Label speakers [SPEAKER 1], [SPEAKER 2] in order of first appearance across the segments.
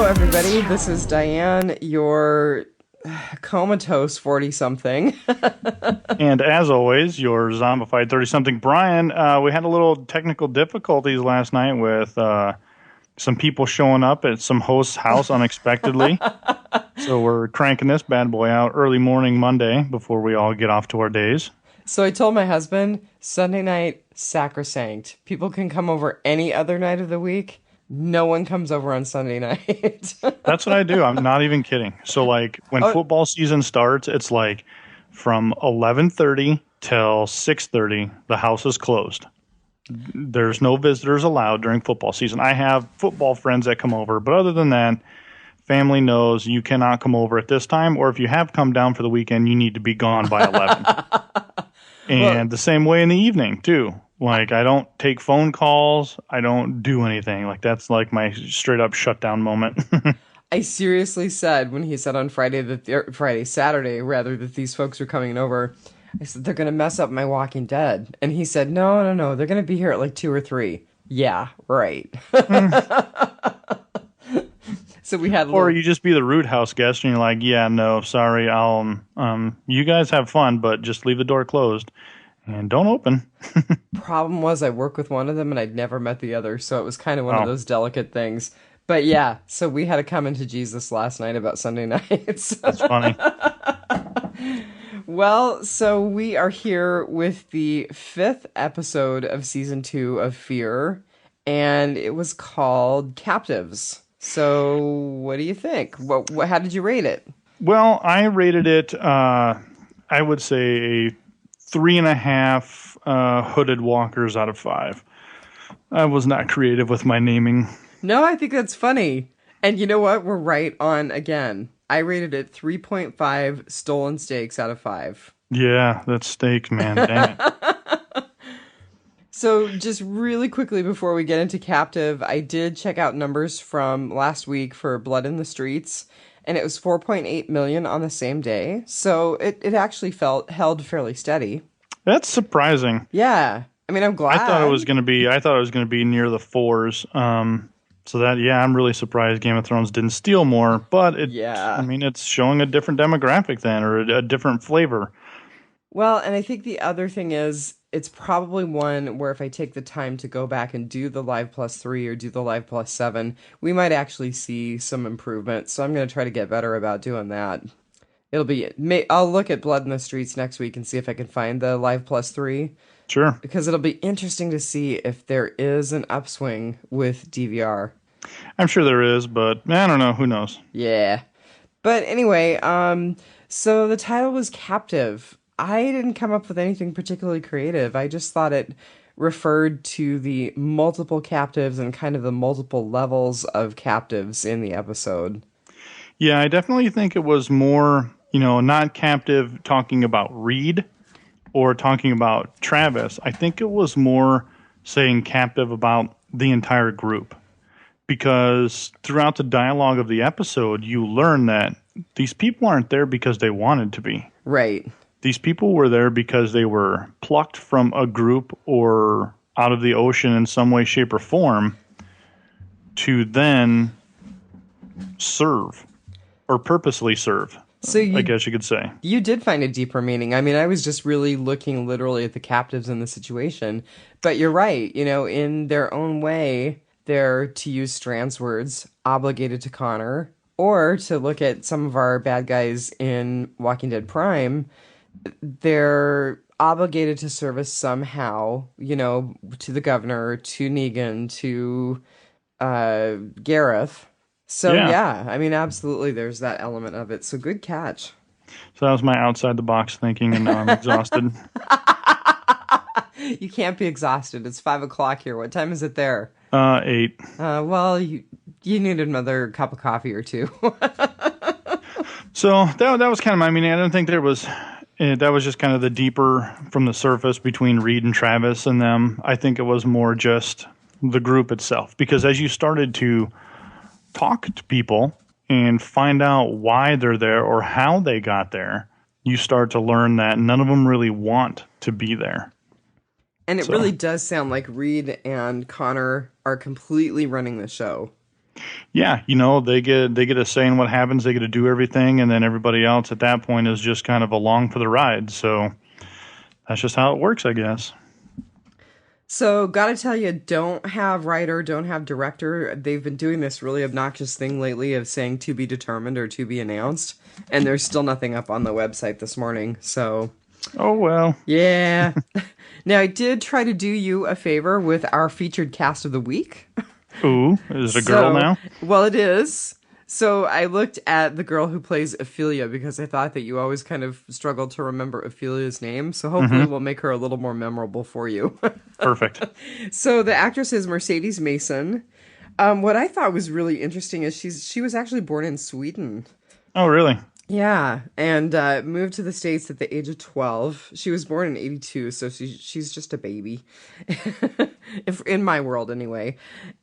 [SPEAKER 1] everybody. This is Dianne, your comatose 40-something.
[SPEAKER 2] And as always, your zombified 30-something Brian. We had a little technical difficulties last night with some people showing up at some host's house unexpectedly. So we're cranking this bad boy out early morning Monday before we all get off to our days.
[SPEAKER 1] So I told my husband, Sunday night, sacrosanct. People can come over any other night of the week. No one comes over on Sunday night.
[SPEAKER 2] That's what I do. I'm not even kidding. So like when
[SPEAKER 1] Oh.
[SPEAKER 2] football season starts, it's like from 11:30 till 6:30, the house is closed. There's no visitors allowed during football season. I have football friends that come over, but other than that, family knows you cannot come over at this time, or if you have come down for the weekend, you need to be gone by 11. And the same way in the evening, too. Like, I don't take phone calls. I don't do anything. Like, that's like my straight up shutdown moment.
[SPEAKER 1] I seriously said when he said on Saturday rather, that these folks are coming over, I said, they're going to mess up my Walking Dead. And he said, no, they're going to be here at like 2 or 3. Yeah, right. So we had
[SPEAKER 2] Or you just be the rude house guest and you're like, yeah, no, sorry, I'll you guys have fun, but just leave the door closed and don't open.
[SPEAKER 1] Problem was I work with one of them and I'd never met the other, so it was kind of one of those delicate things. But yeah, so we had to come into Jesus last night about Sunday nights.
[SPEAKER 2] That's funny.
[SPEAKER 1] Well, so we are here with the 5th episode of season 2 of Fear, and it was called Captives. So what do you think? How did you rate it?
[SPEAKER 2] Well, I rated it, I would say, 3.5 hooded walkers out of 5. I was not creative with my naming.
[SPEAKER 1] No, I think that's funny. And you know what? We're right on again. I rated it 3.5 stolen steaks out of 5.
[SPEAKER 2] Yeah, that's steak, man. Dang it.
[SPEAKER 1] So just really quickly before we get into Captive, I did check out numbers from last week for Blood in the Streets, and it was 4.8 million on the same day. So it actually held fairly steady.
[SPEAKER 2] That's surprising.
[SPEAKER 1] Yeah. I mean, I'm glad.
[SPEAKER 2] I thought it was going to be near the 4s. So that, yeah, I'm really surprised Game of Thrones didn't steal more, but I mean, it's showing a different demographic then, or a different flavor.
[SPEAKER 1] Well, and I think the other thing is, it's probably one where if I take the time to go back and do the Live Plus 3 or do the Live Plus 7, we might actually see some improvement. So I'm going to try to get better about doing that. I'll look at Blood in the Streets next week and see if I can find the Live Plus 3.
[SPEAKER 2] Sure.
[SPEAKER 1] Because it'll be interesting to see if there is an upswing with DVR.
[SPEAKER 2] I'm sure there is, but I don't know. Who knows?
[SPEAKER 1] Yeah. But anyway, so the title was Captive. I didn't come up with anything particularly creative. I just thought it referred to the multiple captives and kind of the multiple levels of captives in the episode.
[SPEAKER 2] Yeah, I definitely think it was more, not captive talking about Reed or talking about Travis. I think it was more saying captive about the entire group. Because throughout the dialogue of the episode, you learn that these people aren't there because they wanted to be.
[SPEAKER 1] Right.
[SPEAKER 2] These people were there because they were plucked from a group or out of the ocean in some way, shape, or form to then serve or purposely serve. So I guess you could say.
[SPEAKER 1] You did find a deeper meaning. I mean, I was just really looking literally at the captives in the situation. But you're right. In their own way, they're, to use Strand's words, obligated to Connor. Or to look at some of our bad guys in Walking Dead Prime, they're obligated to service somehow, to the governor, to Negan, to Gareth. So, yeah, I mean, absolutely, there's that element of it. So, good catch.
[SPEAKER 2] So that was my outside-the-box thinking, and now I'm exhausted.
[SPEAKER 1] You can't be exhausted. It's 5 o'clock here. What time is it there?
[SPEAKER 2] 8.
[SPEAKER 1] Well, you need another cup of coffee or two.
[SPEAKER 2] So that was kind of my meaning. I don't think there was... That was just kind of the deeper from the surface between Reed and Travis and them. I think it was more just the group itself. Because as you started to talk to people and find out why they're there or how they got there, you start to learn that none of them really want to be there.
[SPEAKER 1] And it really does sound like Reed and Connor are completely running the show.
[SPEAKER 2] Yeah, they get a say in what happens. They get to do everything, and then everybody else at that point is just kind of along for the ride. So that's just how it works, I guess.
[SPEAKER 1] So, gotta tell you, don't have writer, don't have director. They've been doing this really obnoxious thing lately of saying to be determined or to be announced, and there's still nothing up on the website this morning. So,
[SPEAKER 2] Oh well.
[SPEAKER 1] yeah. Now, I did try to do you a favor with our featured cast of the week.
[SPEAKER 2] Ooh, is it a girl
[SPEAKER 1] So,
[SPEAKER 2] now?
[SPEAKER 1] well, it is. So I looked at the girl who plays Ophelia because I thought that you always kind of struggled to remember Ophelia's name. So hopefully
[SPEAKER 2] Mm-hmm.
[SPEAKER 1] we'll make her a little more memorable for you.
[SPEAKER 2] Perfect.
[SPEAKER 1] So the actress is Mercedes Mason. What I thought was really interesting is she was actually born in Sweden.
[SPEAKER 2] Oh, really?
[SPEAKER 1] Yeah, and moved to the States at the age of 12. She was born in 82, so she's just a baby. If, in my world, anyway.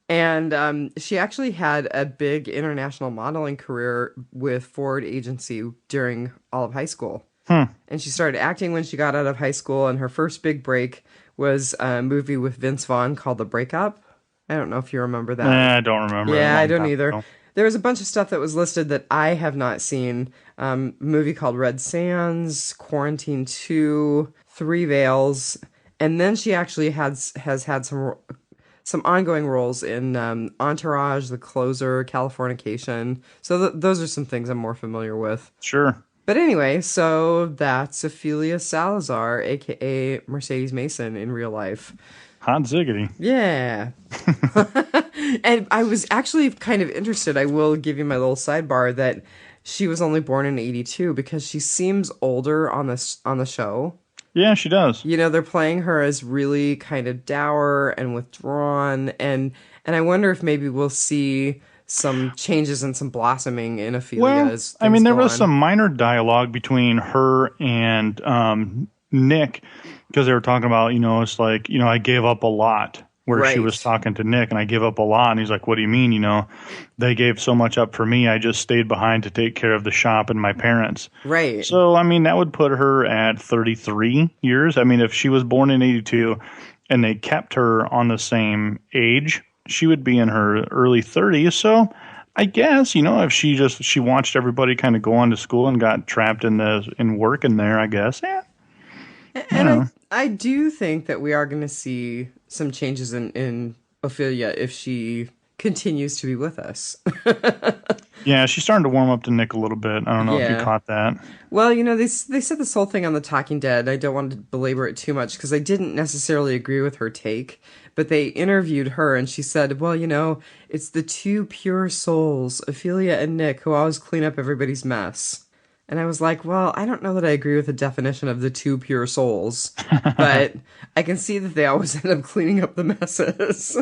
[SPEAKER 1] And she actually had a big international modeling career with Ford Agency during all of high school.
[SPEAKER 2] Hmm.
[SPEAKER 1] And she started acting when she got out of high school, and her first big break was a movie with Vince Vaughn called The Breakup. I don't know if you remember that.
[SPEAKER 2] I don't remember. A
[SPEAKER 1] Yeah, I
[SPEAKER 2] long
[SPEAKER 1] don't
[SPEAKER 2] time
[SPEAKER 1] either.
[SPEAKER 2] ago.
[SPEAKER 1] There was a bunch of stuff that was listed that I have not seen. A movie called Red Sands, Quarantine 2, Three Veils, and then she actually has had some ongoing roles in Entourage, The Closer, Californication. So those are some things I'm more familiar with.
[SPEAKER 2] Sure.
[SPEAKER 1] But anyway, so that's Ophelia Salazar, aka Mercedes Mason, in real life.
[SPEAKER 2] Hot ziggity.
[SPEAKER 1] Yeah. And I was actually kind of interested. I will give you my little sidebar that she was only born in 82 because she seems older on the show.
[SPEAKER 2] Yeah, she does.
[SPEAKER 1] You know, they're playing her as really kind of dour and withdrawn, and I wonder if maybe we'll see some changes and some blossoming in Ophelia
[SPEAKER 2] Well,
[SPEAKER 1] as
[SPEAKER 2] I
[SPEAKER 1] things
[SPEAKER 2] mean, there
[SPEAKER 1] go
[SPEAKER 2] was
[SPEAKER 1] on.
[SPEAKER 2] some minor dialogue between her and Nick because they were talking about, it's like, I gave up a lot. Where she was
[SPEAKER 1] Right.
[SPEAKER 2] talking to Nick, and I gave up a lot. And he's like, "What do you mean? They gave so much up for me. I just stayed behind to take care of the shop and my parents."
[SPEAKER 1] Right.
[SPEAKER 2] So, I mean, that would put her at 33 years. I mean, if she was born in 82 and they kept her on the same age, she would be in her early 30s. So, I guess, if she watched everybody kind of go on to school and got trapped in work in there, I guess. Yeah. I don't
[SPEAKER 1] And
[SPEAKER 2] know.
[SPEAKER 1] I do think that we are going to see some changes in Ophelia if she continues to be with us.
[SPEAKER 2] Yeah, she's starting to warm up to Nick a little bit. I don't know if you
[SPEAKER 1] Yeah.
[SPEAKER 2] caught that.
[SPEAKER 1] Well, they said this whole thing on The Talking Dead. I don't want to belabor it too much because I didn't necessarily agree with her take, but they interviewed her and she said, well, it's the two pure souls, Ophelia and Nick, who always clean up everybody's mess. And I was like, well, I don't know that I agree with the definition of the two pure souls, but I can see that they always end up cleaning up the messes.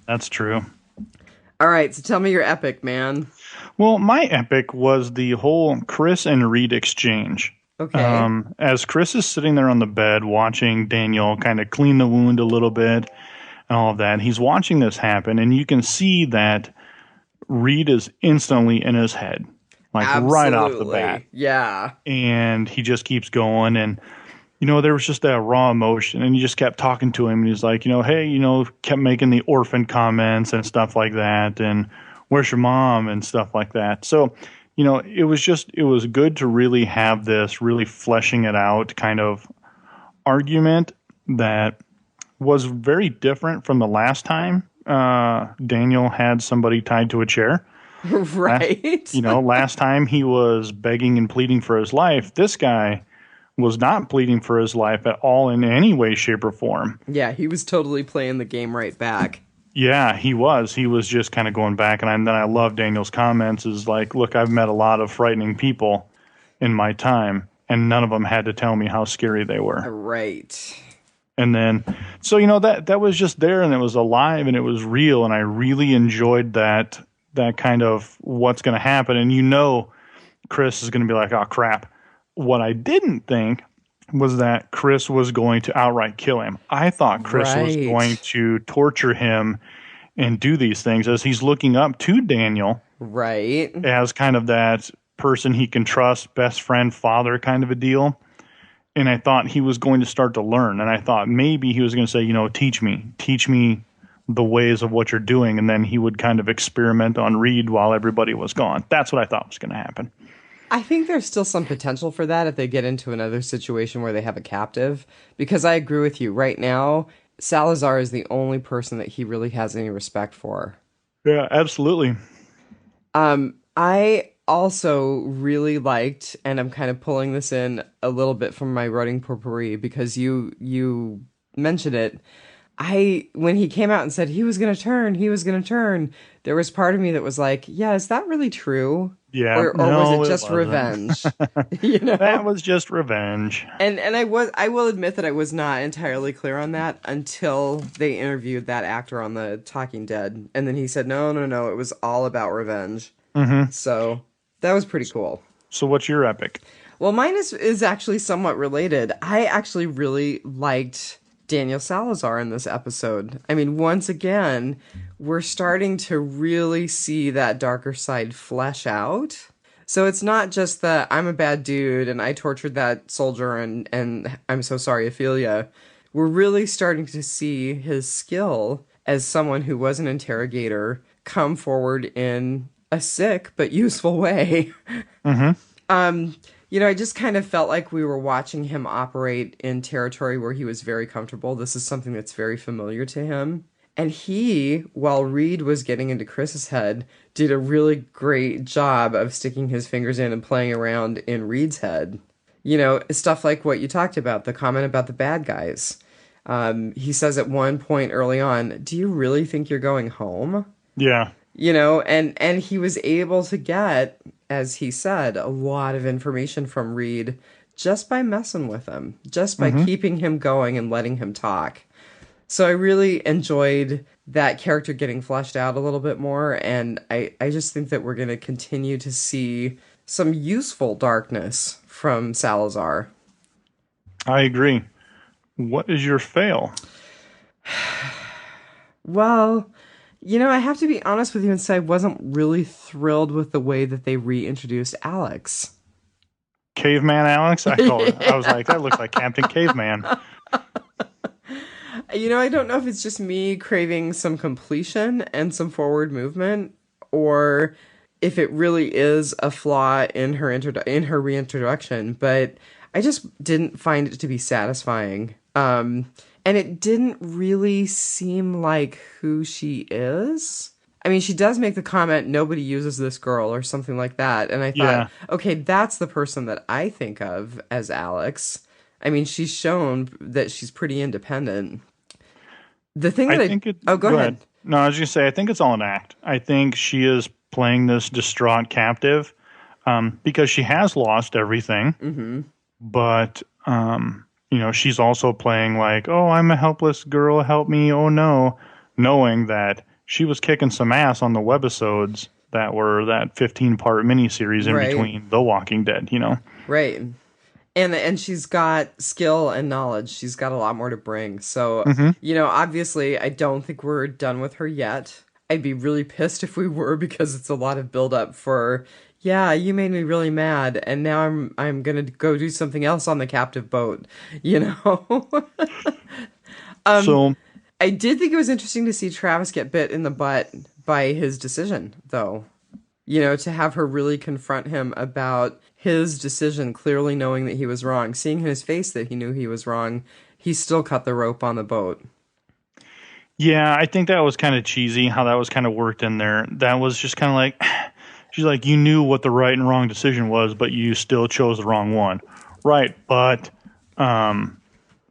[SPEAKER 2] That's true.
[SPEAKER 1] All right, so tell me your epic, man.
[SPEAKER 2] Well, my epic was the whole Chris and Reed exchange.
[SPEAKER 1] Okay.
[SPEAKER 2] As Chris is sitting there on the bed watching Daniel kind of clean the wound a little bit and all of that, he's watching this happen, and you can see that Reed is instantly in his head, like right off the bat.
[SPEAKER 1] Absolutely. Yeah.
[SPEAKER 2] And he just keeps going, and there was just that raw emotion, and he just kept talking to him, and he's like, hey, kept making the orphan comments and stuff like that, and where's your mom and stuff like that. So, it was good to really have this really fleshing it out kind of argument that was very different from the last time Daniel had somebody tied to a chair.
[SPEAKER 1] Right.
[SPEAKER 2] Last time he was begging and pleading for his life. This guy was not pleading for his life at all in any way, shape, or form.
[SPEAKER 1] Yeah, he was totally playing the game right back.
[SPEAKER 2] Yeah, he was. He was just kind of going back. And then I love Daniel's comments is like, look, I've met a lot of frightening people in my time, and none of them had to tell me how scary they were.
[SPEAKER 1] Right.
[SPEAKER 2] And then, so, that was just there, and it was alive, and it was real, and I really enjoyed that kind of what's going to happen. And Chris is going to be like, oh, crap. What I didn't think was that Chris was going to outright kill him. I thought Chris was
[SPEAKER 1] Right.
[SPEAKER 2] going to torture him and do these things as he's looking up to Daniel
[SPEAKER 1] Right.
[SPEAKER 2] as kind of that person he can trust, best friend, father kind of a deal. And I thought he was going to start to learn. And I thought maybe he was going to say, teach me the ways of what you're doing, and then he would kind of experiment on Reed while everybody was gone. That's what I thought was going to happen.
[SPEAKER 1] I think there's still some potential for that if they get into another situation where they have a captive, because I agree with you. Right now, Salazar is the only person that he really has any respect for.
[SPEAKER 2] Yeah, absolutely.
[SPEAKER 1] I also really liked, and I'm kind of pulling this in a little bit from my writing potpourri because you mentioned it. When he came out and said he was gonna turn, there was part of me that was like, yeah, is that really true?
[SPEAKER 2] Yeah,
[SPEAKER 1] Or was
[SPEAKER 2] no,
[SPEAKER 1] it
[SPEAKER 2] it
[SPEAKER 1] just
[SPEAKER 2] wasn't.
[SPEAKER 1] revenge? You
[SPEAKER 2] That
[SPEAKER 1] know?
[SPEAKER 2] was just revenge.
[SPEAKER 1] And I will admit that I was not entirely clear on that until they interviewed that actor on the Talking Dead, and then he said, no, no, no, it was all about revenge.
[SPEAKER 2] Hmm.
[SPEAKER 1] So that was pretty cool.
[SPEAKER 2] So what's your epic?
[SPEAKER 1] Well, mine is actually somewhat related. I actually really liked Daniel Salazar in this episode. I mean, once again, we're starting to really see that darker side flesh out. So it's not just that I'm a bad dude and I tortured that soldier and I'm so sorry, Ophelia. We're really starting to see his skill as someone who was an interrogator come forward in a sick but useful way.
[SPEAKER 2] Hmm.
[SPEAKER 1] I just kind of felt like we were watching him operate in territory where he was very comfortable. This is something that's very familiar to him. And he, while Reed was getting into Chris's head, did a really great job of sticking his fingers in and playing around in Reed's head. Stuff like what you talked about, the comment about the bad guys. He says at one point early on, do you really think you're going home?
[SPEAKER 2] Yeah.
[SPEAKER 1] And he was able to get, as he said, a lot of information from Reed just by messing with him, just by keeping him going and letting him talk. So I really enjoyed that character getting fleshed out a little bit more, and I just think that we're going to continue to see some useful darkness from Salazar.
[SPEAKER 2] I agree. What is your fail?
[SPEAKER 1] Well, I have to be honest with you and say I wasn't really thrilled with the way that they reintroduced Alex.
[SPEAKER 2] Caveman Alex? I was like, that looks like Captain Caveman.
[SPEAKER 1] I don't know if it's just me craving some completion and some forward movement, or if it really is a flaw in her in her reintroduction, but I just didn't find it to be satisfying. And it didn't really seem like who she is. I mean, she does make the comment, nobody uses this girl or something like that. And I thought, okay, that's the person that I think of as Alex. I mean, she's shown that she's pretty independent. The thing that Oh, go ahead.
[SPEAKER 2] No, I was going to say, I think it's all an act. I think she is playing this distraught captive because she has lost everything. Mm-hmm. But, she's also playing like, oh, I'm a helpless girl, help me, oh no, knowing that she was kicking some ass on the webisodes that were that 15-part miniseries in between The Walking Dead,
[SPEAKER 1] Right. And she's got skill and knowledge. She's got a lot more to bring. So, obviously, I don't think we're done with her yet. I'd be really pissed if we were because it's a lot of buildup for, yeah, you made me really mad, and now I'm gonna go do something else on the captive boat,
[SPEAKER 2] So
[SPEAKER 1] I did think it was interesting to see Travis get bit in the butt by his decision, though. To have her really confront him about his decision, clearly knowing that he was wrong, seeing in his face that he knew he was wrong, he still cut the rope on the boat.
[SPEAKER 2] Yeah, I think that was kind of cheesy, how that was kind of worked in there. That was just kind of like, she's like, you knew what the right and wrong decision was, but you still chose the wrong one. Right, but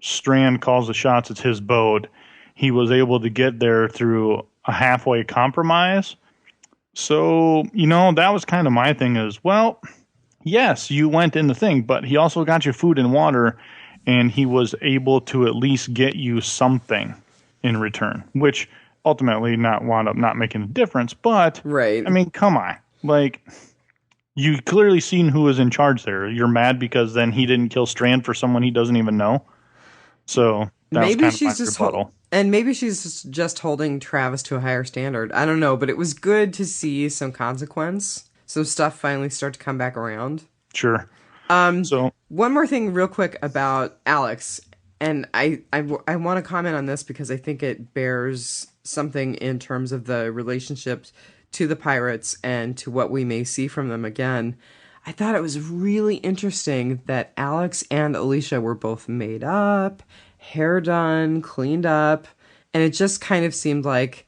[SPEAKER 2] Strand calls the shots, it's his boat. He was able to get there through a halfway compromise. So, that was kind of my thing is, well, yes, you went in the thing, but he also got you food and water, and he was able to at least get you something in return, which ultimately wound up not making a difference. But,
[SPEAKER 1] right.
[SPEAKER 2] I mean, come on. Like, you clearly seen who was in charge there. You're mad because then he didn't kill Strand for someone he doesn't even know. So,
[SPEAKER 1] maybe
[SPEAKER 2] was
[SPEAKER 1] she's just and maybe she's just holding Travis to a higher standard. I don't know, but it was good to see some consequence. Some stuff finally start to come back around.
[SPEAKER 2] Sure. So
[SPEAKER 1] one more thing real quick about Alex, and I want to comment on this because I think it bears something in terms of the relationships to the pirates and to what we may see from them again. I thought it was really interesting that Alex and Alicia were both made up, hair done, cleaned up, and it just kind of seemed like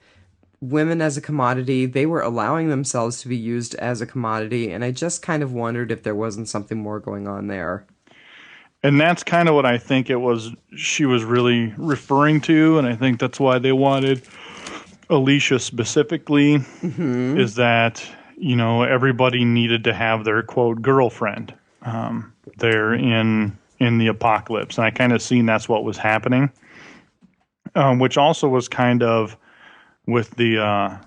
[SPEAKER 1] women as a commodity, they were allowing themselves to be used as a commodity, and I just kind of wondered if there wasn't something more going on there.
[SPEAKER 2] And that's kind of what I think it was she was really referring to, and I think that's why they wanted Alicia specifically, is that, you know, everybody needed to have their, quote, girlfriend there in the apocalypse. And I kind of seen that's what was happening, which also was kind of with the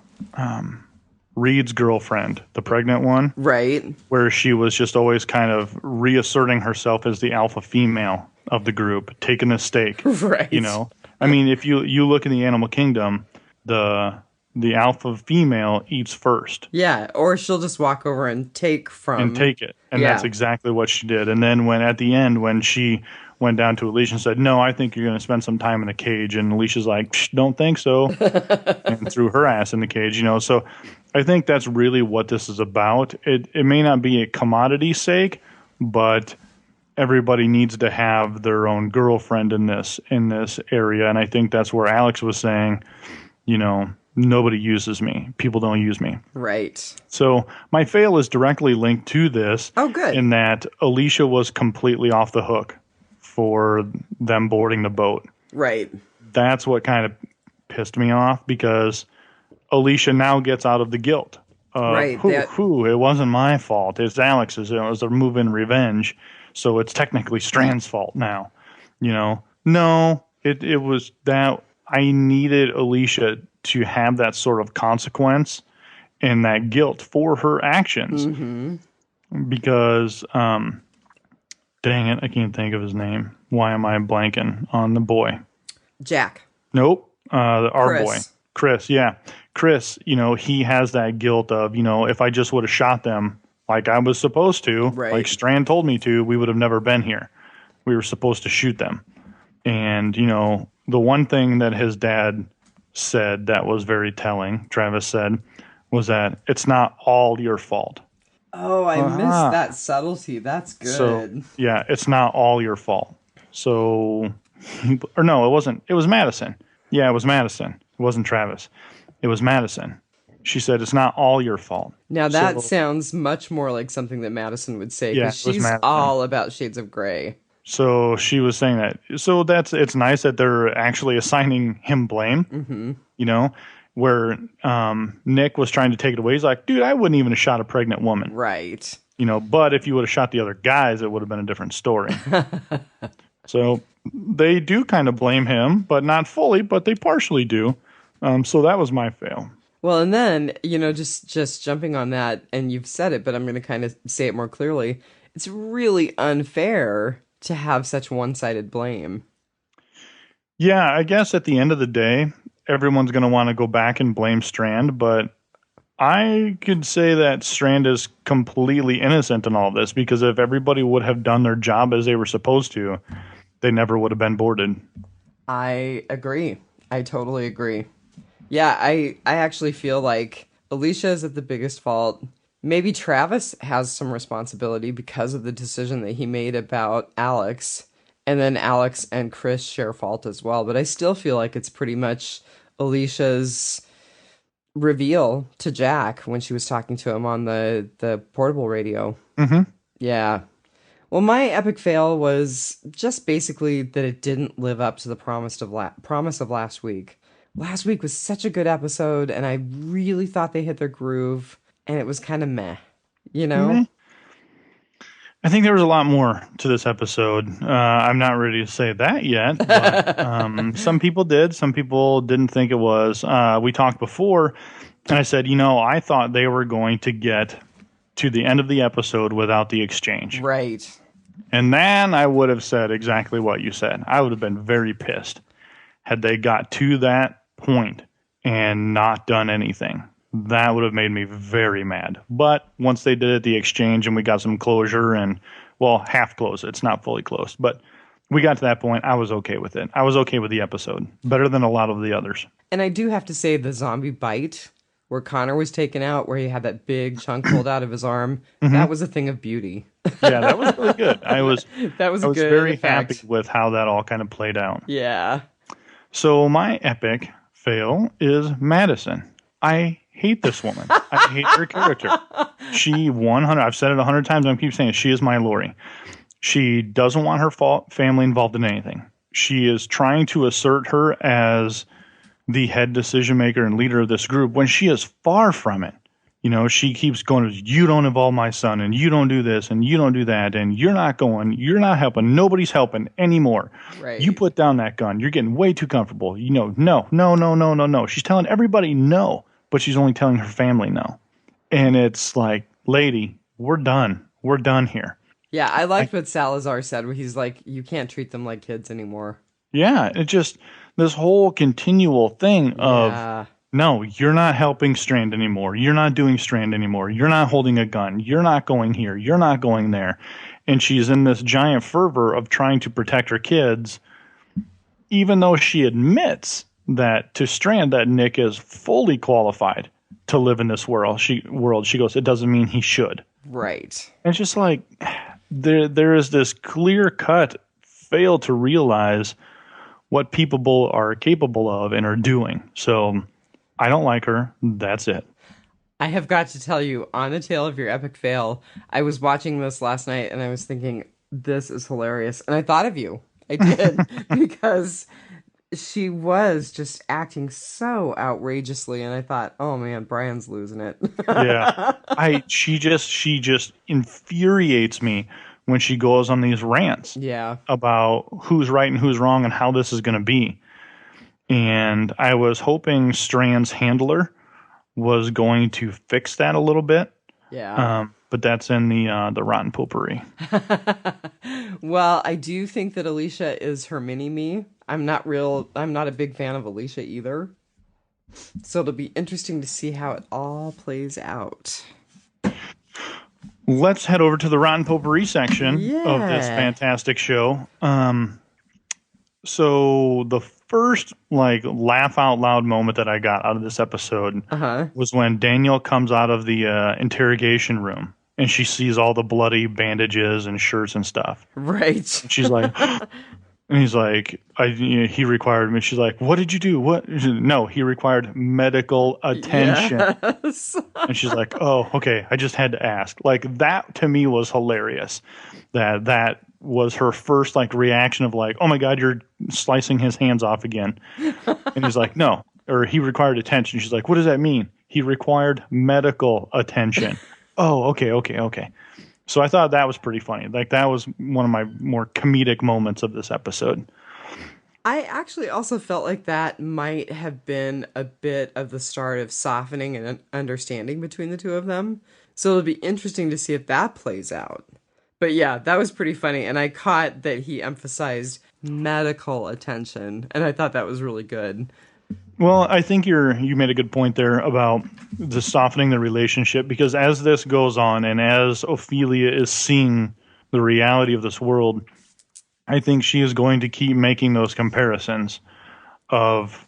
[SPEAKER 2] Reed's girlfriend, the pregnant one.
[SPEAKER 1] Right.
[SPEAKER 2] Where she was just always kind of reasserting herself as the alpha female of the group, taking a stake.
[SPEAKER 1] Right.
[SPEAKER 2] You know? I mean, if you look in the animal kingdom, the alpha female eats first.
[SPEAKER 1] Yeah, or she'll just walk over and take
[SPEAKER 2] it. And that's exactly what she did. And then at the end, when she went down to Alicia and said, "No, I think you're going to spend some time in a cage," and Alicia's like, "Don't think so," and threw her ass in the cage, you know. So I think that's really what this is about. It may not be a commodity sake, but everybody needs to have their own girlfriend in this area. And I think that's where Alex was saying, you know, nobody uses me. People don't use me.
[SPEAKER 1] Right.
[SPEAKER 2] So my fail is directly linked to this.
[SPEAKER 1] Oh, good.
[SPEAKER 2] In that Alicia was completely off the hook for them boarding the boat.
[SPEAKER 1] Right.
[SPEAKER 2] That's what kind of pissed me off, because Alicia now gets out of the guilt.
[SPEAKER 1] Right.
[SPEAKER 2] It wasn't my fault. It's Alex's. It was a move in revenge. So it's technically Strand's fault now. You know? No, it was that I needed Alicia to have that sort of consequence and that guilt for her actions. Mm-hmm. Because, dang it, I can't think of his name. Why am I blanking on the boy?
[SPEAKER 1] Jack.
[SPEAKER 2] Nope. Our
[SPEAKER 1] Chris.
[SPEAKER 2] boy. Chris, yeah. Chris, you know, he has that guilt of, you know, if I just would have shot them like I was supposed to, like Strand told me to, we would have never been here. We were supposed to shoot them. And, you know, the one thing that his dad said that was very telling, Travis said, was that it's not all your fault.
[SPEAKER 1] Oh, I missed that subtlety. That's good.
[SPEAKER 2] So, yeah, it's not all your fault. So, or no, it wasn't. It was Madison. Yeah, it was Madison. It wasn't Travis. It was Madison. She said, it's not all your fault.
[SPEAKER 1] Now that sounds much more like something that Madison would say, because she's all about shades of gray.
[SPEAKER 2] So she was saying that. So it's nice that they're actually assigning him blame, you know, where Nick was trying to take it away. He's like, dude, I wouldn't even have shot a pregnant woman.
[SPEAKER 1] Right.
[SPEAKER 2] You know, but if you would have shot the other guys, it would have been a different story. So they do kind of blame him, but not fully, but they partially do. So that was my fail.
[SPEAKER 1] Well, and then, you know, just jumping on that, and you've said it, but I'm going to kind of say it more clearly. It's really unfair to have such one-sided blame.
[SPEAKER 2] Yeah, I guess at the end of the day, everyone's going to want to go back and blame Strand, but I could say that Strand is completely innocent in all this, because if everybody would have done their job as they were supposed to, they never would have been boarded.
[SPEAKER 1] I agree. I totally agree. Yeah, I actually feel like Alicia is at the biggest fault. Maybe Travis has some responsibility because of the decision that he made about Alex. And then Alex and Chris share fault as well. But I still feel like it's pretty much Alicia's reveal to Jack when she was talking to him on the portable radio.
[SPEAKER 2] Mm-hmm.
[SPEAKER 1] Yeah. Well, my epic fail was just basically that it didn't live up to the promise of last week. Last week was such a good episode, and I really thought they hit their groove, and it was kind of meh, you know?
[SPEAKER 2] Meh. I think there was a lot more to this episode. I'm not ready to say that yet, but some people did. Some people didn't think it was. We talked before, and I said, you know, I thought they were going to get to the end of the episode without the exchange.
[SPEAKER 1] Right.
[SPEAKER 2] And then I would have said exactly what you said. I would have been very pissed had they got to that point and not done anything. That would have made me very mad. But once they did it, the exchange, and we got some closure, and, well, half closed. It's not fully closed. But we got to that point. I was okay with it. I was okay with the episode. Better than a lot of the others.
[SPEAKER 1] And I do have to say the zombie bite where Connor was taken out, where he had that big chunk pulled out of his arm,
[SPEAKER 2] Hmm.
[SPEAKER 1] that was a thing of beauty.
[SPEAKER 2] Yeah, that was really good.
[SPEAKER 1] That was
[SPEAKER 2] I
[SPEAKER 1] a
[SPEAKER 2] was
[SPEAKER 1] good
[SPEAKER 2] very happy
[SPEAKER 1] effect.
[SPEAKER 2] with how that all kind of played out.
[SPEAKER 1] Yeah.
[SPEAKER 2] So my epic fail is Madison. I hate this woman. I hate her character. She 100. I've said it 100 times. I keep saying it, she is my Lori. She doesn't want her family involved in anything. She is trying to assert her as the head decision maker and leader of this group when she is far from it. You know, she keeps going, you don't involve my son, and you don't do this, and you don't do that, and you're not going, you're not helping, nobody's helping anymore. You
[SPEAKER 1] Right.
[SPEAKER 2] put down that gun, you're getting way too comfortable. You know, no, no, no, no, no, no. She's telling everybody no, but she's only telling her family no. And it's like, lady, we're done. We're done here.
[SPEAKER 1] Yeah, I liked what Salazar said, where he's like, you can't treat them like kids anymore.
[SPEAKER 2] Yeah, it just, this whole continual thing of,
[SPEAKER 1] Yeah.
[SPEAKER 2] no, you're not helping Strand anymore. You're not doing Strand anymore. You're not holding a gun. You're not going here. You're not going there. And she's in this giant fervor of trying to protect her kids, even though she admits that to Strand that Nick is fully qualified to live in this world. She goes, it doesn't mean he should.
[SPEAKER 1] Right.
[SPEAKER 2] And it's just like there is this clear cut fail to realize what people are capable of and are doing. So I don't like her. That's it.
[SPEAKER 1] I have got to tell you, on a tale of your epic fail, I was watching this last night and I was thinking, this is hilarious. And I thought of you. I did. Because she was just acting so outrageously. And I thought, oh man, Brian's losing it.
[SPEAKER 2] Yeah. She just infuriates me when she goes on these rants
[SPEAKER 1] Yeah.
[SPEAKER 2] about who's right and who's wrong and how this is going to be. And I was hoping Strand's handler was going to fix that a little bit.
[SPEAKER 1] Yeah.
[SPEAKER 2] But that's in the Rotten Potpourri.
[SPEAKER 1] Well, I do think that Alicia is her mini-me. I'm not a big fan of Alicia either. So it'll be interesting to see how it all plays out.
[SPEAKER 2] Let's head over to the Rotten Potpourri section of this
[SPEAKER 1] Yeah.
[SPEAKER 2] fantastic show. So the first like laugh out loud moment that I got out of this episode
[SPEAKER 1] Uh-huh.
[SPEAKER 2] was when Danielle comes out of the interrogation room and she sees all the bloody bandages and shirts and stuff.
[SPEAKER 1] Right.
[SPEAKER 2] She's like, and he's like, he required me. She's like, what did you do? What? No, he required medical attention.
[SPEAKER 1] Yes.
[SPEAKER 2] And she's like, oh, okay. I just had to ask. Like that to me was hilarious. That was her first like reaction of like, oh my God, you're slicing his hands off again. And he's like, no, or he required attention. She's like, what does that mean? He required medical attention. Oh, okay. So I thought that was pretty funny. Like that was one of my more comedic moments of this episode.
[SPEAKER 1] I actually also felt like that might have been a bit of the start of softening and understanding between the two of them. So it'll be interesting to see if that plays out. But yeah, that was pretty funny. And I caught that he emphasized medical attention. And I thought that was really good.
[SPEAKER 2] Well, I think you made a good point there about the softening the relationship, because as this goes on and as Ophelia is seeing the reality of this world, I think she is going to keep making those comparisons of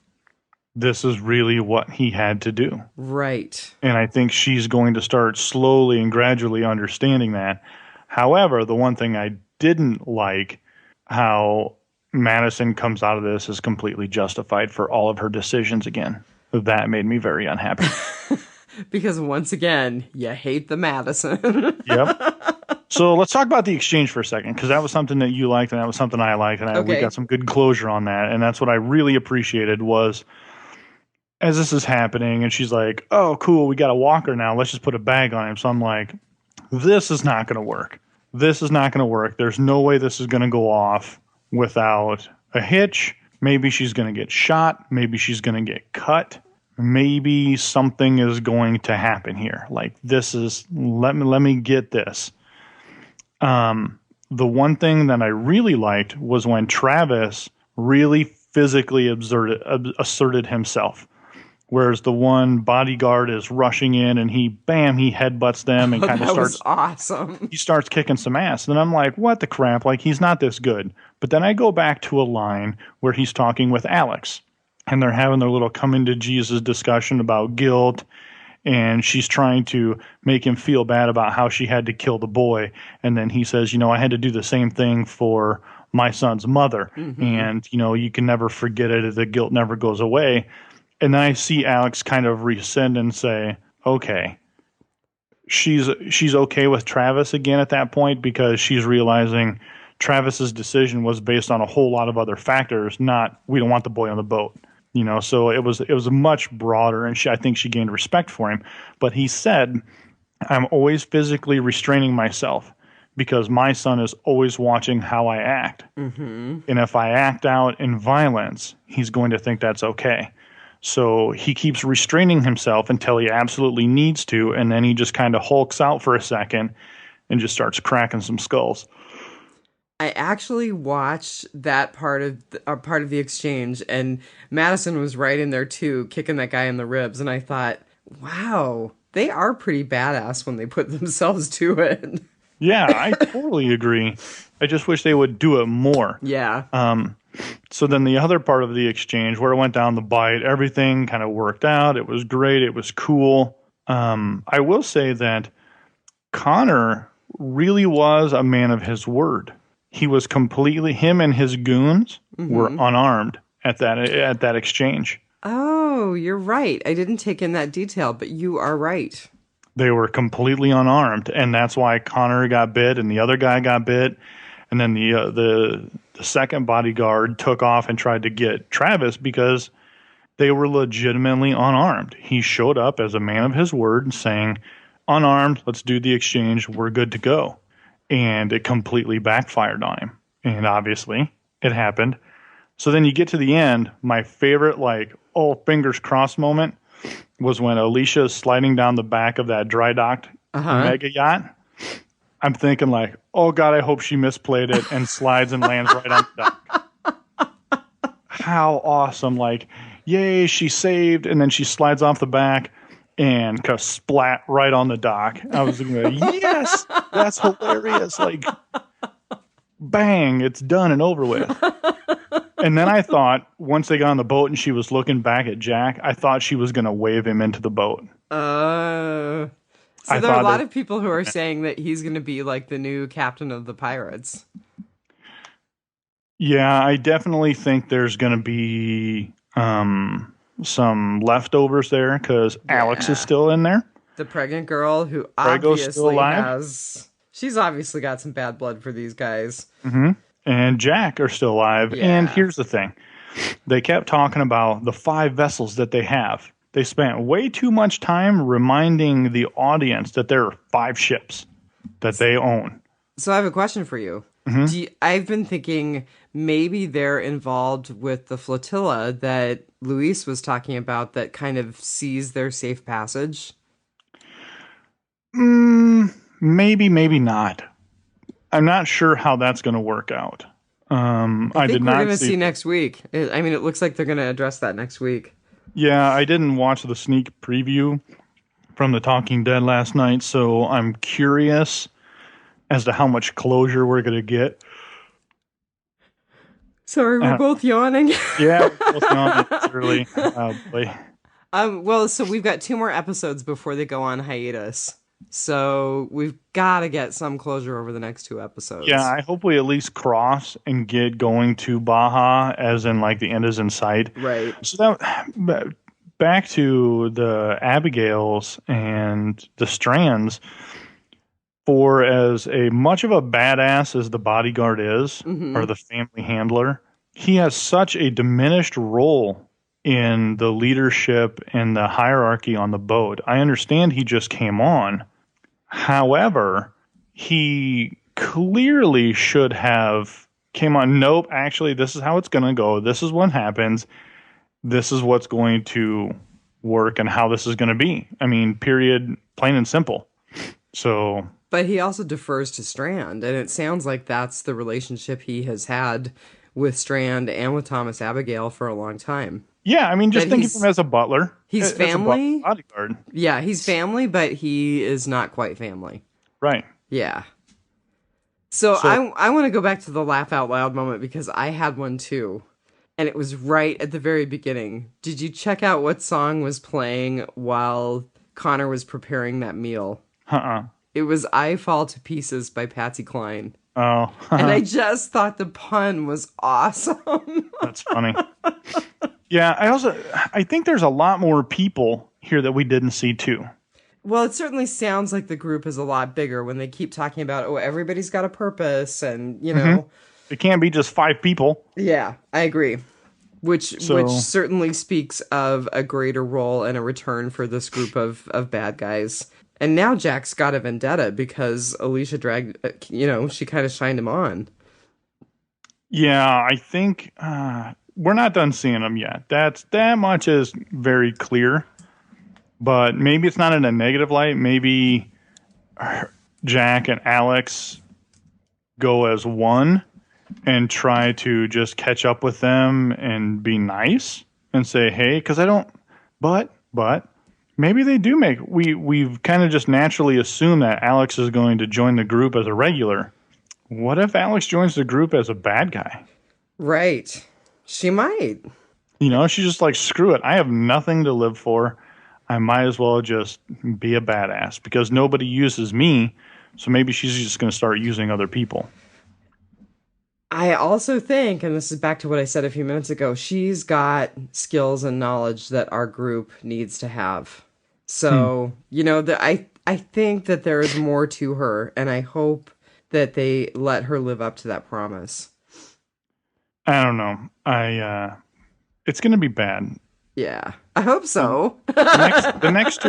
[SPEAKER 2] this is really what he had to do.
[SPEAKER 1] Right.
[SPEAKER 2] And I think she's going to start slowly and gradually understanding that. However, the one thing I didn't like, how Madison comes out of this is completely justified for all of her decisions again. That made me very unhappy.
[SPEAKER 1] Because once again, you hate the Madison.
[SPEAKER 2] Yep. So let's talk about the exchange for a second, because that was something that you liked and that was something I liked, and we
[SPEAKER 1] Okay.
[SPEAKER 2] got some good closure on that. And that's what I really appreciated was as this is happening and she's like, oh, cool, we got a walker now. Let's just put a bag on him. So I'm like, this is not going to work. This is not going to work. There's no way this is going to go off without a hitch. Maybe she's going to get shot. Maybe she's going to get cut. Maybe something is going to happen here. Like this is, let me get this. The one thing that I really liked was when Travis really physically asserted himself. Whereas the one bodyguard is rushing in and he headbutts them and kind of
[SPEAKER 1] That
[SPEAKER 2] starts
[SPEAKER 1] was awesome.
[SPEAKER 2] he starts kicking some ass. And I'm like, what the crap? Like, he's not this good. But then I go back to a line where he's talking with Alex. and they're having their little coming to Jesus discussion about guilt, and she's trying to make him feel bad about how she had to kill the boy. And then he says, I had to do the same thing for my son's mother.
[SPEAKER 1] Mm-hmm.
[SPEAKER 2] And, you can never forget it. The guilt never goes away. And then I see Alex kind of rescind and say, okay, she's okay with Travis again at that point, because she's realizing Travis's decision was based on a whole lot of other factors, not we don't want the boy on the boat. So it was much broader, and I think she gained respect for him. But he said, I'm always physically restraining myself because my son is always watching how I act.
[SPEAKER 1] Mm-hmm.
[SPEAKER 2] And if I act out in violence, he's going to think that's okay. So he keeps restraining himself until he absolutely needs to, and then he just kind of hulks out for a second and just starts cracking some skulls.
[SPEAKER 1] I actually watched that part of the exchange, and Madison was right in there too, kicking that guy in the ribs, and I thought, wow, they are pretty badass when they put themselves to it.
[SPEAKER 2] Yeah, I totally agree. I just wish they would do it more.
[SPEAKER 1] Yeah.
[SPEAKER 2] So then the other part of the exchange, where it went down the bite, everything kind of worked out. It was great. It was cool. I will say that Connor really was a man of his word. He was him and his goons were unarmed at that exchange.
[SPEAKER 1] Oh, you're right. I didn't take in that detail, but you are right.
[SPEAKER 2] They were completely unarmed, and that's why Connor got bit and the other guy got bit. And then the second bodyguard took off and tried to get Travis because they were legitimately unarmed. He showed up as a man of his word saying, unarmed, let's do the exchange, we're good to go. And it completely backfired on him. And obviously, it happened. So then you get to the end, my favorite, fingers crossed moment was when Alicia is sliding down the back of that dry docked mega yacht. I'm thinking oh God, I hope she misplayed it and slides and lands right on the dock. How awesome. Yay, she saved, and then she slides off the back and kind of splat right on the dock. I was thinking, yes, that's hilarious. Bang, it's done and over with. And then I thought, once they got on the boat and she was looking back at Jack, I thought she was going to wave him into the boat.
[SPEAKER 1] So there are a lot of people who are saying that he's going to be the new captain of the pirates.
[SPEAKER 2] Yeah, I definitely think there's going to be some leftovers there because Alex is still in there.
[SPEAKER 1] The pregnant girl who she's obviously got some bad blood for these guys.
[SPEAKER 2] Mm-hmm. And Jack are still alive. Yeah. And here's the thing. They kept talking about the 5 vessels that they have. They spent way too much time reminding the audience that there are 5 ships that they own.
[SPEAKER 1] So I have a question for you. Mm-hmm. I've been thinking maybe they're involved with the flotilla that Luis was talking about that kind of sees their safe passage.
[SPEAKER 2] Maybe, maybe not. I'm not sure how that's going to work out.
[SPEAKER 1] I think we're going to see next week. It looks like they're going to address that next week.
[SPEAKER 2] Yeah, I didn't watch the sneak preview from The Talking Dead last night, so I'm curious as to how much closure we're going to get.
[SPEAKER 1] Sorry, we're both yawning.
[SPEAKER 2] Yeah, we're both yawning. It's early.
[SPEAKER 1] So we've got 2 more episodes before they go on hiatus. So we've got to get some closure over the next 2 episodes.
[SPEAKER 2] Yeah, I hope we at least cross and get going to Baja, as in the end is in sight.
[SPEAKER 1] Right.
[SPEAKER 2] So back to the Abigails and the Strands. For as much of a badass as the bodyguard is, or the family handler, he has such a diminished role in the leadership and the hierarchy on the boat. I understand he just came on. However, he clearly should have came on. Nope, actually, this is how it's going to go. This is what happens. This is what's going to work and how this is going to be. Period, plain and simple. So...
[SPEAKER 1] But he also defers to Strand, and it sounds like that's the relationship he has had with Strand and with Thomas Abigail for a long time.
[SPEAKER 2] Yeah, just think of him as a butler.
[SPEAKER 1] He's family.
[SPEAKER 2] Bodyguard.
[SPEAKER 1] Yeah, he's family, but he is not quite family.
[SPEAKER 2] Right.
[SPEAKER 1] Yeah. So I want to go back to the laugh out loud moment because I had one too. And it was right at the very beginning. Did you check out what song was playing while Connor was preparing that meal?
[SPEAKER 2] Uh-uh.
[SPEAKER 1] It was I Fall to Pieces by Patsy Cline.
[SPEAKER 2] Oh,
[SPEAKER 1] And I just thought the pun was awesome.
[SPEAKER 2] that's funny. Yeah, I think there's a lot more people here that we didn't see too.
[SPEAKER 1] Well, it certainly sounds like the group is a lot bigger when they keep talking about, oh, everybody's got a purpose and,
[SPEAKER 2] It can't be just 5 people.
[SPEAKER 1] Yeah, I agree. Which
[SPEAKER 2] So,
[SPEAKER 1] certainly speaks of a greater role and a return for this group of bad guys. And now Jack's got a vendetta because Alicia dragged, she kind of shined him on.
[SPEAKER 2] yeah, I think we're not done seeing them yet. That much is very clear. But maybe it's not in a negative light. Maybe Jack and Alex go as one and try to just catch up with them and be nice and say, hey, because I don't, but maybe they do we've kind of just naturally assumed that Alex is going to join the group as a regular. What if Alex joins the group as a bad guy?
[SPEAKER 1] Right. She might.
[SPEAKER 2] She's just like, screw it. I have nothing to live for. I might as well just be a badass because nobody uses me. So maybe she's just going to start using other people.
[SPEAKER 1] I also think, and this is back to what I said a few minutes ago, she's got skills and knowledge that our group needs to have. So, I think that there is more to her, and I hope that they let her live up to that promise.
[SPEAKER 2] I don't know. It's going to be bad.
[SPEAKER 1] Yeah, I hope so.
[SPEAKER 2] The next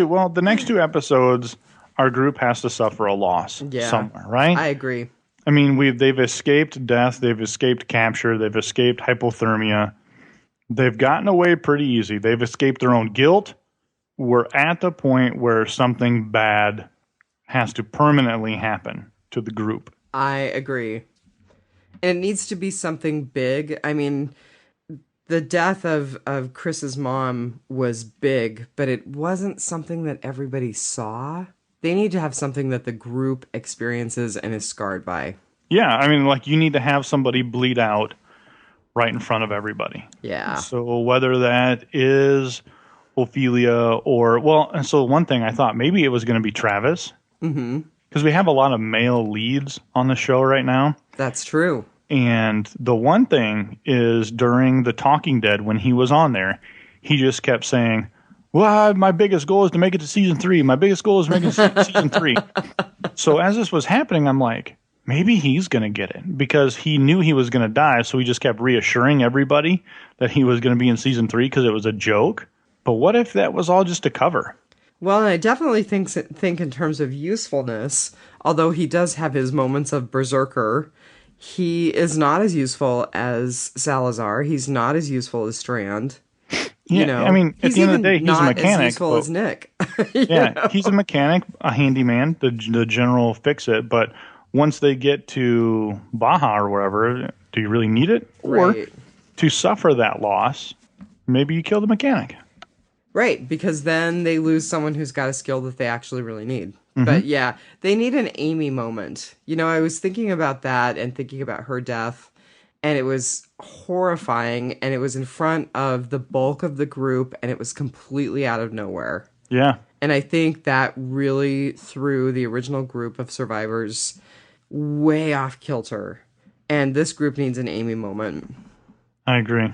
[SPEAKER 2] two episodes, our group has to suffer a loss somewhere, right?
[SPEAKER 1] I agree.
[SPEAKER 2] I mean, they've escaped death, they've escaped capture, they've escaped hypothermia. They've gotten away pretty easy. They've escaped their own guilt. We're at the point where something bad has to permanently happen to the group.
[SPEAKER 1] I agree. And it needs to be something big. I mean, the death of Chris's mom was big, but it wasn't something that everybody saw. They need to have something that the group experiences and is scarred by.
[SPEAKER 2] Yeah, I mean, like, you need to have somebody bleed out right in front of everybody.
[SPEAKER 1] Yeah.
[SPEAKER 2] So whether that is Ophelia and so one thing I thought maybe it was going to be Travis.
[SPEAKER 1] Mm-hmm.
[SPEAKER 2] Because we have a lot of male leads on the show right now.
[SPEAKER 1] That's true.
[SPEAKER 2] And the one thing is during the Talking Dead, when he was on there, he just kept saying, well, my biggest goal is to make it to season 3. My biggest goal is to make it to season 3. So as this was happening, I'm like, maybe he's going to get it because he knew he was going to die. So he just kept reassuring everybody that he was going to be in season 3 because it was a joke. But what if that was all just a cover?
[SPEAKER 1] Well, and I definitely think in terms of usefulness, although he does have his moments of berserker, he is not as useful as Salazar. He's not as useful as Strand.
[SPEAKER 2] Yeah, I mean, at the end of the day, he's a mechanic.
[SPEAKER 1] Not as useful as Nick.
[SPEAKER 2] He's a mechanic, a handyman, the general fix-it. But once they get to Baja or wherever, do you really need it? Or to suffer that loss, maybe you kill the mechanic.
[SPEAKER 1] Right, because then they lose someone who's got a skill that they actually really need.
[SPEAKER 2] Mm-hmm.
[SPEAKER 1] But yeah, they need an Amy moment. I was thinking about that and thinking about her death, and it was horrifying, and it was in front of the bulk of the group, and it was completely out of nowhere.
[SPEAKER 2] Yeah.
[SPEAKER 1] And I think that really threw the original group of survivors way off kilter. And this group needs an Amy moment.
[SPEAKER 2] I agree.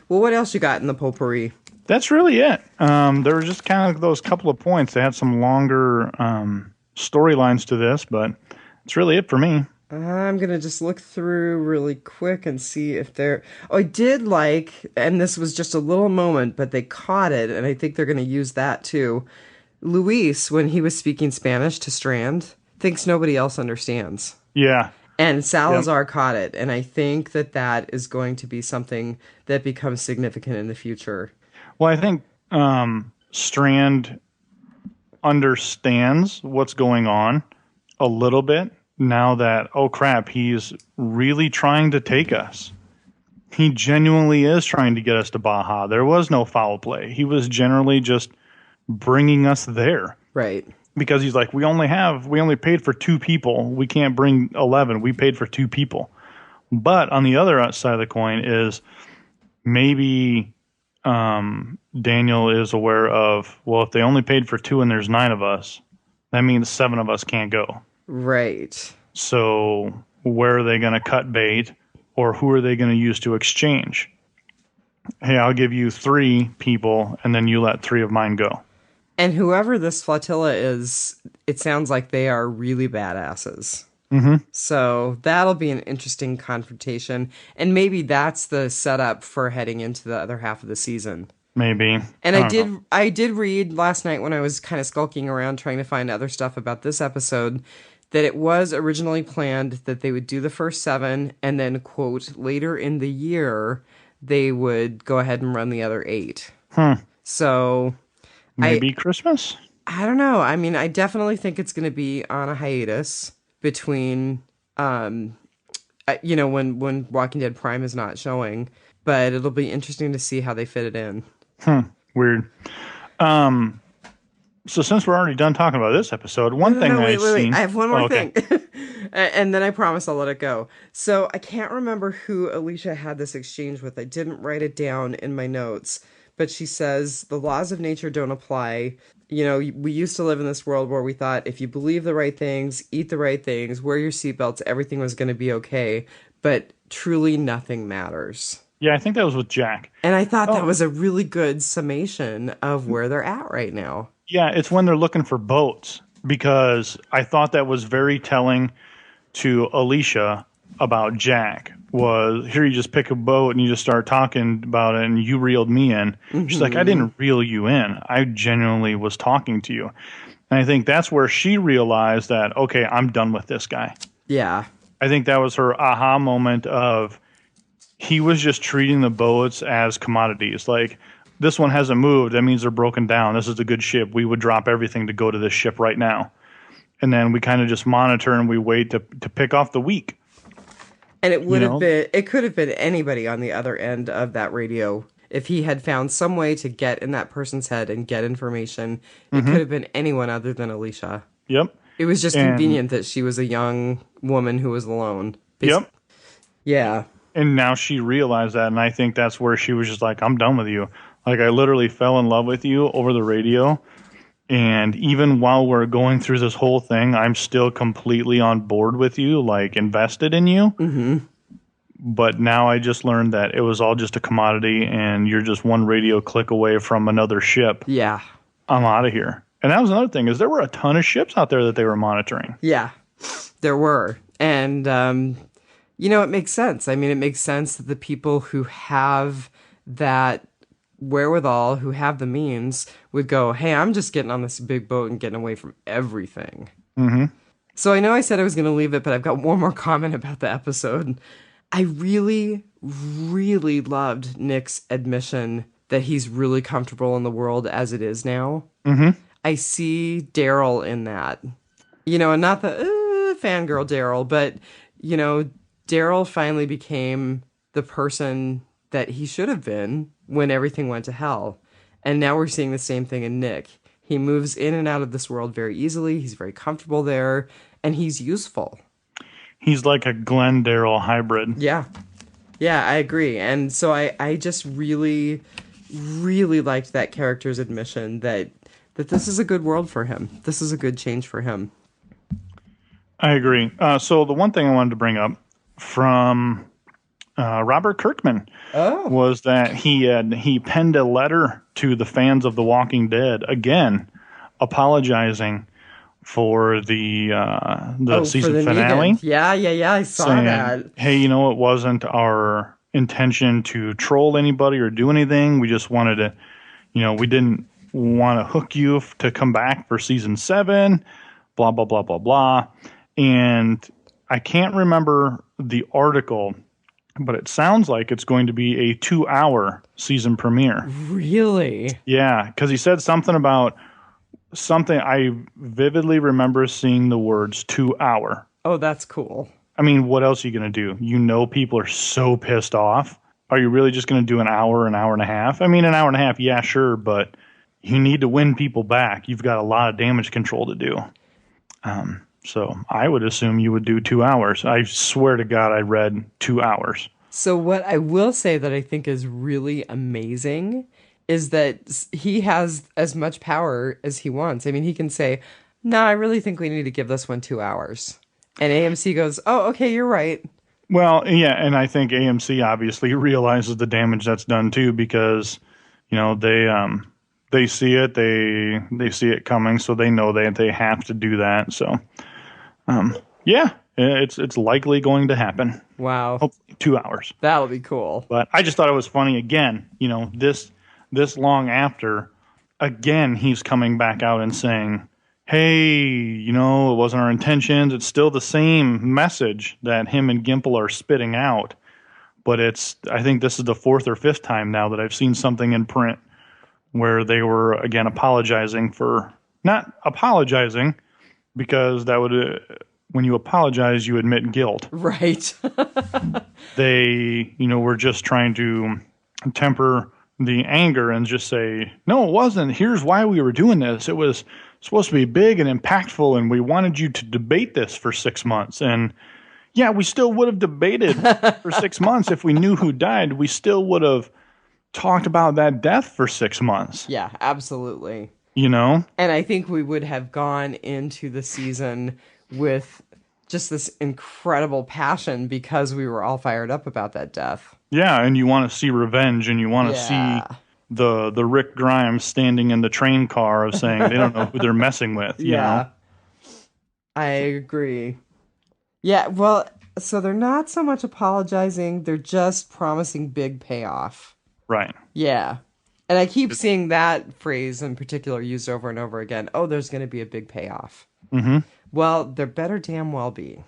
[SPEAKER 1] Well, what else you got in the potpourri?
[SPEAKER 2] That's really it. There were just kind of those couple of points. They had some longer storylines to this, but it's really it for me.
[SPEAKER 1] I'm going to just look through really quick and see if there... Oh, I did like, and this was just a little moment, but they caught it, and I think they're going to use that too. Luis, when he was speaking Spanish to Strand, thinks nobody else understands.
[SPEAKER 2] Yeah.
[SPEAKER 1] And Salazar caught it, and I think that is going to be something that becomes significant in the future.
[SPEAKER 2] Well, I think Strand understands what's going on a little bit now that, oh crap, he's really trying to take us. He genuinely is trying to get us to Baja. There was no foul play. He was generally just bringing us there.
[SPEAKER 1] Right.
[SPEAKER 2] Because he's like, we only paid for 2 people. We can't bring 11. We paid for 2 people. But on the other side of the coin is maybe Daniel is aware of, well, if they only paid for 2 and there's 9 of us, that means 7 of us can't go.
[SPEAKER 1] Right.
[SPEAKER 2] So where are they going to cut bait, or who are they going to use to exchange? Hey, I'll give you 3 people, and then you let 3 of mine go.
[SPEAKER 1] And whoever this flotilla is, it sounds like they are really badasses.
[SPEAKER 2] Mm-hmm.
[SPEAKER 1] So that'll be an interesting confrontation. And maybe that's the setup for heading into the other half of the season.
[SPEAKER 2] Maybe.
[SPEAKER 1] And
[SPEAKER 2] I
[SPEAKER 1] I did read last night when I was kind of skulking around trying to find other stuff about this episode that it was originally planned that they would do the first 7 and then, quote, later in the year, they would go ahead and run the other 8. So
[SPEAKER 2] maybe Christmas?
[SPEAKER 1] I don't know. I mean, I definitely think it's going to be on a hiatus between, when Walking Dead Prime is not showing, but it'll be interesting to see how they fit it in.
[SPEAKER 2] Weird. So since we're already done talking about this episode, wait.
[SPEAKER 1] I have one more thing. And then I promise I'll let it go. So I can't remember who Alicia had this exchange with. I didn't write it down in my notes, but she says the laws of nature don't apply. You know, we used to live in this world where we thought if you believe the right things, eat the right things, wear your seatbelts, everything was going to be okay. But truly nothing matters.
[SPEAKER 2] Yeah, I think that was with Jack.
[SPEAKER 1] And I thought that was a really good summation of where they're at right now.
[SPEAKER 2] Yeah, it's when they're looking for boats, because I thought that was very telling to Alicia about Jack. Was here you just pick a boat and you just start talking about it and you reeled me in. Mm-hmm. She's like, I didn't reel you in. I genuinely was talking to you. And I think that's where she realized that, okay, I'm done with this guy.
[SPEAKER 1] Yeah.
[SPEAKER 2] I think that was her aha moment of he was just treating the boats as commodities. Like, this one hasn't moved. That means they're broken down. This is a good ship. We would drop everything to go to this ship right now. And then we kind of just monitor and we wait to pick off the weak.
[SPEAKER 1] And it could have been anybody on the other end of that radio. If he had found some way to get in that person's head and get information, it could have been anyone other than Alicia.
[SPEAKER 2] Yep.
[SPEAKER 1] It was just convenient that she was a young woman who was alone.
[SPEAKER 2] Yep.
[SPEAKER 1] Yeah.
[SPEAKER 2] And now she realized that, and I think that's where she was just like, I'm done with you. Like, I literally fell in love with you over the radio, and even while we're going through this whole thing, I'm still completely on board with you, like, invested in you. Mm-hmm. But now I just learned that it was all just a commodity, and you're just one radio click away from another ship.
[SPEAKER 1] Yeah.
[SPEAKER 2] I'm out of here. And that was another thing, is there were a ton of ships out there that they were monitoring.
[SPEAKER 1] Yeah, there were. And, it makes sense. I mean, it makes sense that the people who have that wherewithal, who have the means, would go, hey, I'm just getting on this big boat and getting away from everything. Mm-hmm. So I know I said I was going to leave it, but I've got one more comment about the episode. I really, really loved Nick's admission that he's really comfortable in the world as it is now. Mm-hmm. I see Daryl in that. And not the fangirl Daryl, but, Daryl finally became the person that he should have been when everything went to hell. And now we're seeing the same thing in Nick. He moves in and out of this world very easily. He's very comfortable there, and he's useful. He's
[SPEAKER 2] like a Glenn Daryl hybrid.
[SPEAKER 1] Yeah. Yeah, I agree. And so I just really, really liked that character's admission that this is a good world for him. This is a good change for him.
[SPEAKER 2] I agree. So the one thing I wanted to bring up from Robert Kirkman was that he penned a letter to the fans of The Walking Dead, again, apologizing for the season finale.
[SPEAKER 1] Negan. Yeah, I saw saying, that.
[SPEAKER 2] Hey, it wasn't our intention to troll anybody or do anything. We just wanted to, we didn't want to hook you to come back for season 7, blah, blah, blah, blah, blah. And I can't remember the article, but it sounds like it's going to be a 2-hour season premiere.
[SPEAKER 1] Really?
[SPEAKER 2] Yeah, because he said something about something. I vividly remember seeing the words 2-hour.
[SPEAKER 1] Oh, that's cool.
[SPEAKER 2] I mean, what else are you going to do? People are so pissed off. Are you really just going to do an hour and a half? I mean, an hour and a half, yeah, sure, but you need to win people back. You've got a lot of damage control to do. So I would assume you would do 2 hours. I swear to God, I read 2 hours.
[SPEAKER 1] So what I will say that I think is really amazing is that he has as much power as he wants. I mean, he can say, "No, I really think we need to give this one 2 hours," and AMC goes, "Oh, okay, you're right."
[SPEAKER 2] Well, yeah, and I think AMC obviously realizes the damage that's done too, because they see it, they see it coming, so they know they have to do that. So yeah, it's likely going to happen.
[SPEAKER 1] Wow,
[SPEAKER 2] Hopefully 2 hours.
[SPEAKER 1] that'll be cool.
[SPEAKER 2] But I just thought it was funny again, this long after, again, he's coming back out and saying, hey, it wasn't our intentions. It's still the same message that him and Gimple are spitting out. But I think this is the fourth or fifth time now that I've seen something in print where they were, again, apologizing for not apologizing, because that would, when you apologize, you admit guilt.
[SPEAKER 1] Right.
[SPEAKER 2] They, were just trying to temper the anger and just say, no, it wasn't. Here's why we were doing this. It was supposed to be big and impactful, and we wanted you to debate this for 6 months. And yeah, we still would have debated for 6 months if we knew who died. We still would have talked about that death for 6 months.
[SPEAKER 1] Yeah, absolutely.
[SPEAKER 2] And
[SPEAKER 1] I think we would have gone into the season with just this incredible passion because we were all fired up about that death.
[SPEAKER 2] Yeah, and you want to see revenge, and you want to see the Rick Grimes standing in the train car of saying they don't know who they're messing with. You know?
[SPEAKER 1] I agree. Yeah, well, so they're not so much apologizing, they're just promising big payoff.
[SPEAKER 2] Right.
[SPEAKER 1] Yeah. And I keep seeing that phrase in particular used over and over again. Oh, there's going to be a big payoff.
[SPEAKER 2] Mm-hmm.
[SPEAKER 1] Well, there better damn well be.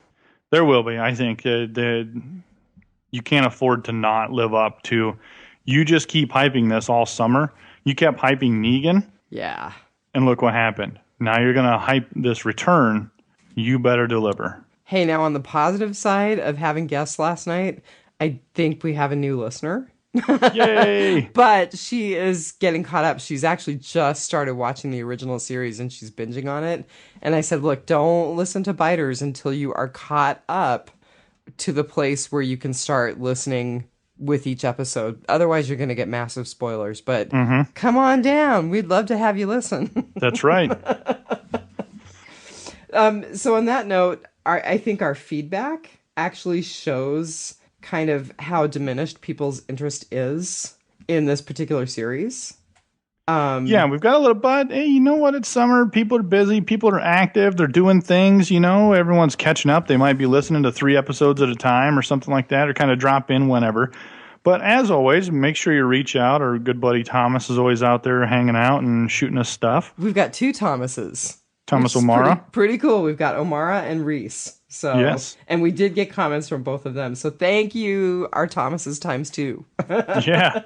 [SPEAKER 2] There will be. I think you can't afford to not live up to. You just keep hyping this all summer. You kept hyping Negan.
[SPEAKER 1] Yeah.
[SPEAKER 2] And look what happened. Now you're going to hype this return. You better deliver.
[SPEAKER 1] Hey, now on the positive side of having guests last night, I think we have a new listener.
[SPEAKER 2] Yay!
[SPEAKER 1] But she is getting caught up. She's actually just started watching the original series and she's binging on it. And I said, look, don't listen to Biters until you are caught up to the place where you can start listening with each episode. Otherwise, you're going to get massive spoilers. But come on down. We'd love to have you listen.
[SPEAKER 2] That's right.
[SPEAKER 1] So on that note, I think our feedback actually shows kind of how diminished people's interest is in this particular series.
[SPEAKER 2] Yeah, we've got a little, but hey, you know what? It's summer. People are busy. People are active. They're doing things, everyone's catching up. They might be listening to 3 episodes at a time or something like that, or kind of drop in whenever. But as always, make sure you reach out. Our good buddy Thomas is always out there hanging out and shooting us stuff.
[SPEAKER 1] We've got 2 Thomases.
[SPEAKER 2] Thomas O'Mara.
[SPEAKER 1] Pretty cool. We've got O'Mara and Reese. So,
[SPEAKER 2] yes.
[SPEAKER 1] And we did get comments from both of them. So thank you, our Thomases times 2.
[SPEAKER 2] Yeah.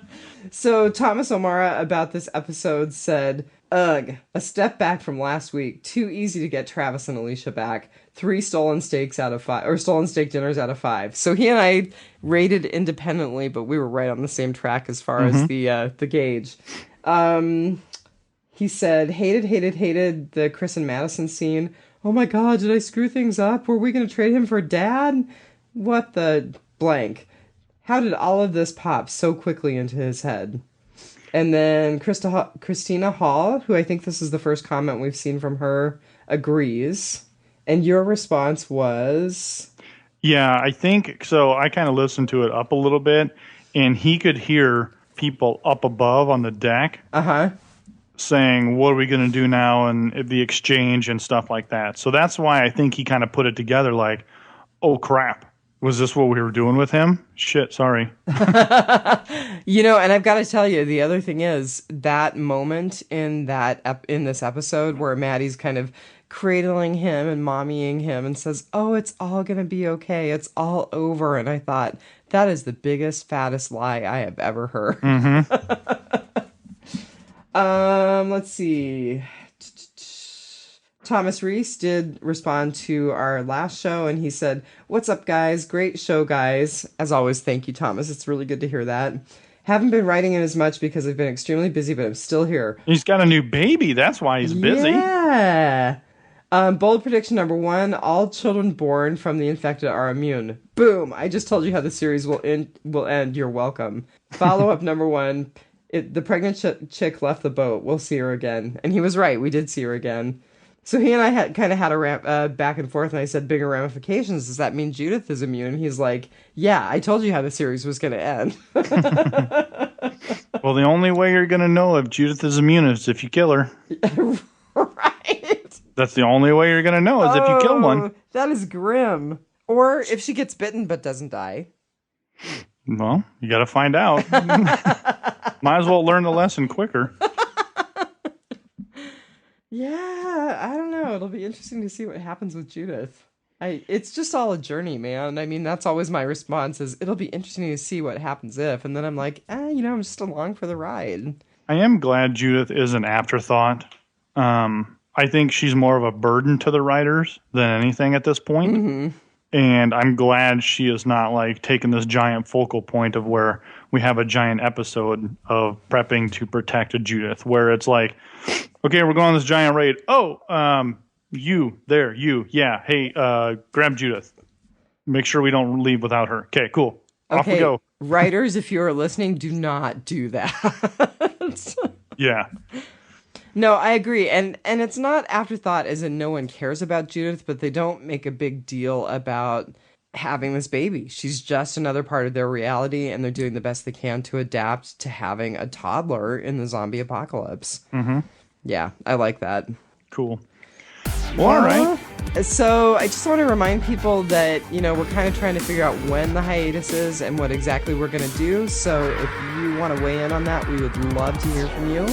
[SPEAKER 1] So Thomas O'Mara about this episode said, ugh, a step back from last week. Too easy to get Travis and Alicia back. 3 stolen steaks out of 5, or stolen steak dinners out of 5. So he and I rated independently, but we were right on the same track as far as the gauge. He said, hated the Chris and Madison scene. Oh my God, did I screw things up? Were we going to trade him for Dad? What the blank? How did all of this pop so quickly into his head? And then Christina Hall, who I think this is the first comment we've seen from her, agrees. And your response was?
[SPEAKER 2] Yeah, I think so. I kind of listened to it up a little bit, and he could hear people up above on the deck. Saying, what are we going to do now, and the exchange and stuff like that. So that's why I think he kind of put it together like, oh, crap. Was this what we were doing with him? Shit, sorry.
[SPEAKER 1] And I've got to tell you, the other thing is that moment in this episode where Maddie's kind of cradling him and mommying him and says, oh, it's all going to be okay. It's all over. And I thought, that is the biggest, fattest lie I have ever heard. Let's see. Thomas Reese did respond to our last show, and he said, what's up, guys? Great show, guys. As always, thank you, Thomas. It's really good to hear that. Haven't been writing in as much because I've been extremely busy, but I'm still here.
[SPEAKER 2] He's got a new baby. That's why he's busy.
[SPEAKER 1] Yeah. Bold prediction number 1: all children born from the infected are immune. Boom! I just told you how the series will end. You're welcome. Follow up number 1: the pregnant chick left the boat. We'll see her again. And he was right. We did see her again. So he and I had a back and forth, and I said, bigger ramifications. Does that mean Judith is immune? And he's like, yeah, I told you how the series was going to end.
[SPEAKER 2] Well, the only way you're going to know if Judith is immune is if you kill her.
[SPEAKER 1] Right.
[SPEAKER 2] That's the only way you're going to know is if you kill one.
[SPEAKER 1] That is grim. Or if she gets bitten but doesn't die.
[SPEAKER 2] Well, you got to find out. Might as well learn the lesson quicker.
[SPEAKER 1] Yeah, I don't know. It'll be interesting to see what happens with Judith. It's just all a journey, man. I mean, that's always my response is, it'll be interesting to see what happens if. And then I'm like, I'm just along for the ride.
[SPEAKER 2] I am glad Judith is an afterthought. I think she's more of a burden to the writers than anything at this point.
[SPEAKER 1] Mm-hmm.
[SPEAKER 2] And I'm glad she is not like taking this giant focal point of where we have a giant episode of prepping to protect a Judith, where it's like, okay, we're going on this giant raid. Oh, you. Yeah. Hey, grab Judith. Make sure we don't leave without her. Okay, cool. Off we go.
[SPEAKER 1] Writers, if you are listening, do not do that.
[SPEAKER 2] Yeah.
[SPEAKER 1] No, I agree. And it's not afterthought as in no one cares about Judith, but they don't make a big deal about having this baby. She's just another part of their reality, and they're doing the best they can to adapt to having a toddler in the zombie apocalypse.
[SPEAKER 2] Mm-hmm.
[SPEAKER 1] Yeah, I like that.
[SPEAKER 2] Cool. Well, all right.
[SPEAKER 1] So I just want to remind people that, we're kind of trying to figure out when the hiatus is and what exactly we're going to do. So if you want to weigh in on that, we would love to hear from you.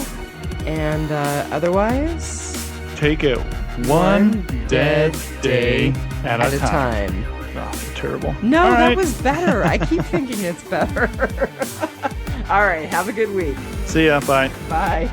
[SPEAKER 1] And otherwise,
[SPEAKER 2] take it one dead day at a time. Oh, terrible.
[SPEAKER 1] No, that was better. I keep thinking it's better. All right. Have a good week.
[SPEAKER 2] See ya. Bye.
[SPEAKER 1] Bye.